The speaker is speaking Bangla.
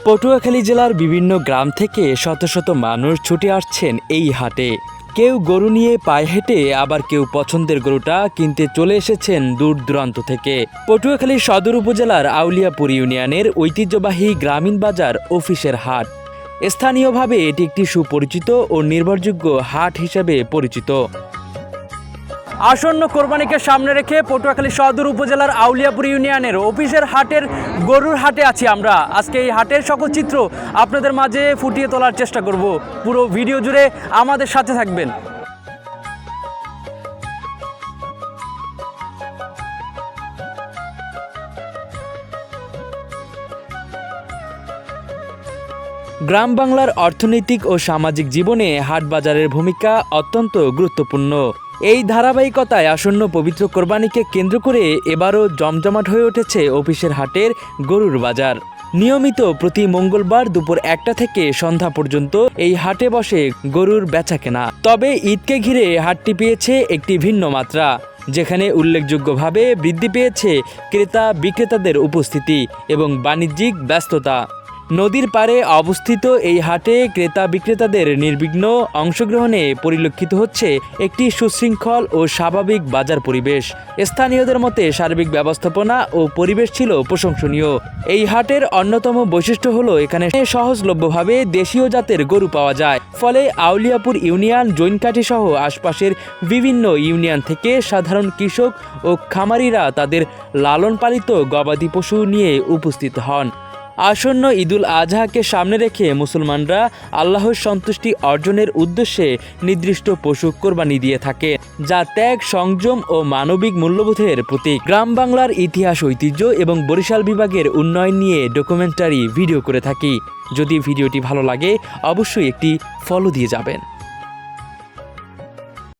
পটুয়াখালী জেলার বিভিন্ন গ্রাম থেকে শত শত মানুষ ছুটে আসছেন এই হাটে। কেউ গরু নিয়ে পায়ে হেঁটে, আবার কেউ পছন্দের গরুটা কিনতে চলে এসেছেন দূর দূরান্ত থেকে। পটুয়াখালী সদর উপজেলার আউলিয়াপুর ইউনিয়নের ঐতিহ্যবাহী গ্রামীণ বাজার অফিসের হাট। স্থানীয়ভাবে এটি একটি সুপরিচিত ও নির্ভরযোগ্য হাট হিসেবে পরিচিত। আসন্ন কোরবানিকে সামনে রেখে পটুয়াখালী সদর উপজেলার আউলিয়াপুর ইউনিয়নের অফিসের হাটের গরুর হাটে আছি আমরা। আজকে এই হাটের সকল চিত্র আপনাদের মাঝে ফুটিয়ে তোলার চেষ্টা করব। পুরো ভিডিও জুড়ে আমাদের সাথে থাকবেন। গ্রাম বাংলার অর্থনৈতিক ও সামাজিক জীবনে হাট বাজারের ভূমিকা অত্যন্ত গুরুত্বপূর্ণ। এই ধারাবাহিকতায় আসন্ন পবিত্র কোরবানিকে কেন্দ্র করে এবারও জমজমাট হয়ে উঠেছে অফিসের হাটের গরুর বাজার। নিয়মিত প্রতি মঙ্গলবার দুপুর 1টা থেকে সন্ধ্যা পর্যন্ত এই হাটে বসে গরুর বেচাকেনা। তবে ঈদকে ঘিরে হাটটি পেয়েছে একটি ভিন্ন মাত্রা, যেখানে উল্লেখযোগ্যভাবে বৃদ্ধি পেয়েছে ক্রেতা বিক্রেতাদের উপস্থিতি এবং বাণিজ্যিক ব্যস্ততা। নদীর পাড়ে অবস্থিত এই হাটে ক্রেতা বিক্রেতাদের নির্বিঘ্ন অংশগ্রহণে পরিলক্ষিত হচ্ছে একটি সুশৃঙ্খল ও স্বাভাবিক বাজার পরিবেশ। স্থানীয়দের মতে সার্বিক ব্যবস্থাপনা ও পরিবেশ ছিল প্রশংসনীয়। এই হাটের অন্যতম বৈশিষ্ট্য হলো এখানে সহজলভ্যভাবে দেশীয় জাতের গরু পাওয়া যায়। ফলে আউলিয়াপুর ইউনিয়ন, জৈনকাঠি সহ আশপাশের বিভিন্ন ইউনিয়ন থেকে সাধারণ কৃষক ও খামারিরা তাদের লালন পালিত গবাদি পশু নিয়ে উপস্থিত হন। আসন্ন ঈদুল আজহাকে সামনে রেখে মুসলমানরা আল্লাহর সন্তুষ্টি অর্জনের উদ্দেশ্যে নির্দিষ্ট পশু কোরবানি দিয়ে থাকে, যা ত্যাগ, সংযম ও মানবিক মূল্যবোধের প্রতীক। গ্রাম বাংলার ইতিহাস, ঐতিহ্য এবং বরিশাল বিভাগের উন্নয়ন নিয়ে ডকুমেন্টারি ভিডিও করে থাকি। যদি ভিডিওটি ভালো লাগে অবশ্যই একটি ফলো দিয়ে যাবেন।